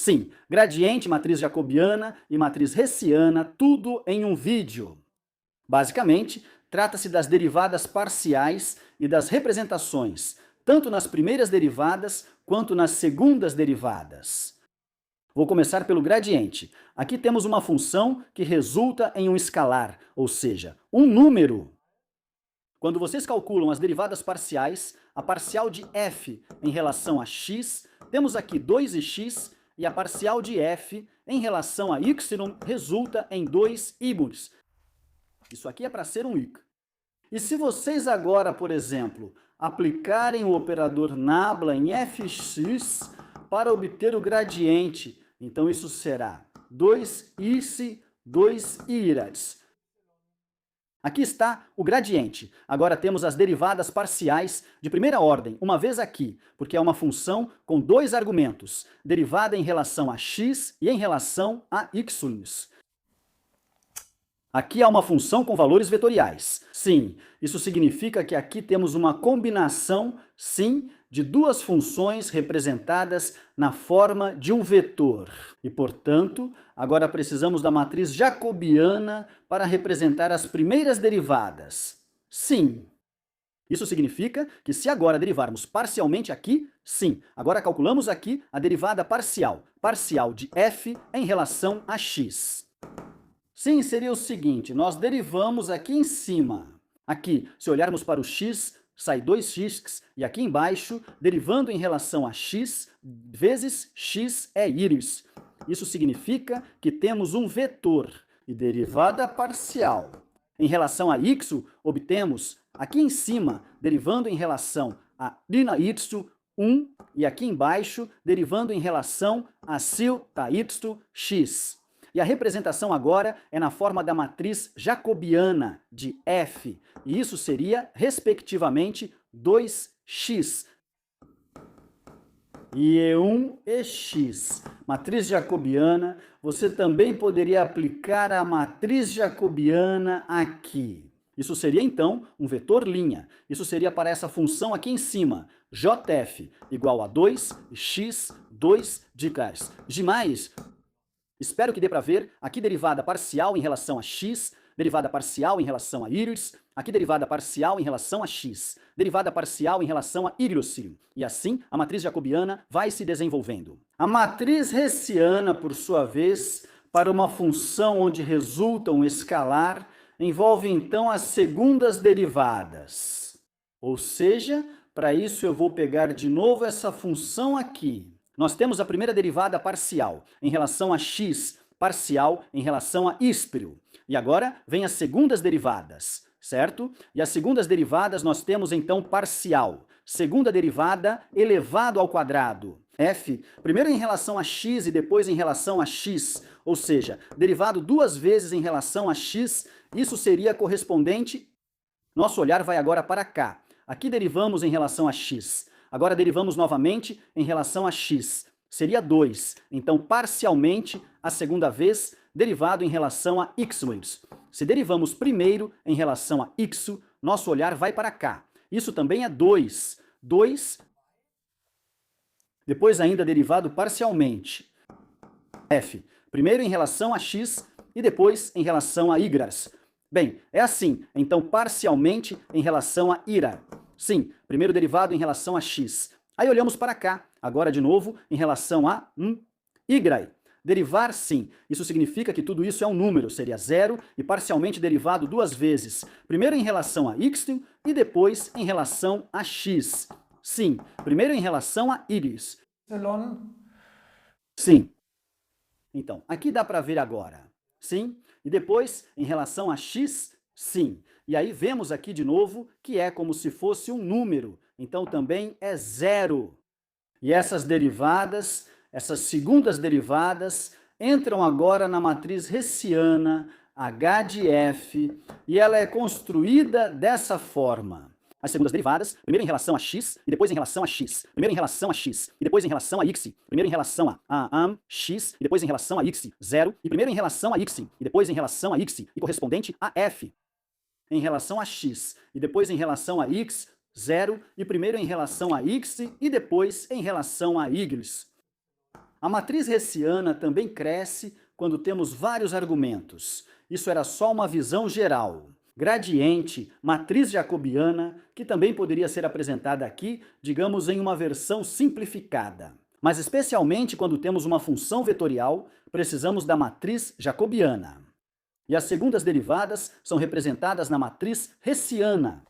Sim, gradiente, matriz jacobiana e matriz hessiana, tudo em um vídeo. Basicamente, trata-se das derivadas parciais e das representações, tanto nas primeiras derivadas quanto nas segundas derivadas. Vou começar pelo gradiente. Aqui temos uma função que resulta em um escalar, ou seja, um número. Quando vocês calculam as derivadas parciais, a parcial de f em relação a x, temos aqui 2x, e a parcial de f em relação a y resulta em 2y. Isso aqui é para ser um y. E se vocês agora, por exemplo, aplicarem o operador nabla em fx para obter o gradiente, então isso será 2ic, 2irads. Aqui está o gradiente. Agora temos as derivadas parciais de primeira ordem, uma vez aqui, porque é uma função com dois argumentos, derivada em relação a x e em relação a y. Aqui há uma função com valores vetoriais. Sim, isso significa que aqui temos uma combinação, sim, de duas funções representadas na forma de um vetor. E, portanto, agora precisamos da matriz jacobiana para representar as primeiras derivadas. Sim. Isso significa que se agora derivarmos parcialmente aqui, sim, agora calculamos aqui a derivada parcial, parcial de f em relação a x. Sim, seria o seguinte, nós derivamos aqui em cima. Aqui, se olharmos para o x, sai 2x, e aqui embaixo, derivando em relação a x, vezes x é íris. Isso significa que temos um vetor, e derivada parcial. Em relação a y, obtemos, aqui em cima, derivando em relação a y, 1, e aqui embaixo, derivando em relação a y, x. E a representação agora é na forma da matriz jacobiana de f, e isso seria, respectivamente, 2x. E E1 e x. Matriz jacobiana, você também poderia aplicar a matriz jacobiana aqui. Isso seria, então, um vetor linha. Isso seria para essa função aqui em cima, jf, igual a 2x, 2 dicas. Demais. Espero que dê para ver, aqui derivada parcial em relação a x, derivada parcial em relação a íris, aqui derivada parcial em relação a x, derivada parcial em relação a íris, e assim a matriz jacobiana vai se desenvolvendo. A matriz hessiana, por sua vez, para uma função onde resulta um escalar, envolve então as segundas derivadas. Ou seja, para isso eu vou pegar de novo essa função aqui. Nós temos a primeira derivada parcial em relação a x, parcial em relação a íspero. E agora vem as segundas derivadas, certo? E as segundas derivadas nós temos então parcial. Segunda derivada elevado ao quadrado. F, primeiro em relação a x e depois em relação a x, ou seja, derivado duas vezes em relação a x, isso seria correspondente. Nosso olhar vai agora para cá. Aqui derivamos em relação a x. Agora derivamos novamente em relação a x. Seria 2. Então, parcialmente, a segunda vez, derivado em relação a x. Se derivamos primeiro em relação a x, nosso olhar vai para cá. Isso também é 2. 2. Depois ainda derivado parcialmente. F. Primeiro em relação a x e depois em relação a y. Bem, é assim. Então, parcialmente em relação a ira. Sim, primeiro derivado em relação a x. Aí olhamos para cá, agora de novo em relação a y. Derivar, sim. Isso significa que tudo isso é um número, seria 0 e parcialmente derivado duas vezes. Primeiro em relação a y e depois em relação a x. Sim, primeiro em relação a íris. Sim. Então, aqui dá para ver agora. Sim. E depois em relação a x, sim. E aí vemos aqui de novo que é como se fosse um número, então também é 0. E essas derivadas, essas segundas derivadas, entram agora na matriz hessiana, H de f, e ela é construída dessa forma. As segundas derivadas, primeiro em relação a x, e depois em relação a x. Primeiro em relação a x, e depois em relação a x. Primeiro em relação a x, e depois em relação a x, 0. E primeiro em relação a x, e depois em relação a x, e correspondente a f. Em relação a x, e depois em relação a x, 0, e primeiro em relação a x, e depois em relação a y. A matriz hessiana também cresce quando temos vários argumentos. Isso era só uma visão geral. Gradiente, matriz jacobiana, que também poderia ser apresentada aqui, digamos, em uma versão simplificada. Mas especialmente quando temos uma função vetorial, precisamos da matriz jacobiana. E as segundas derivadas são representadas na matriz hessiana.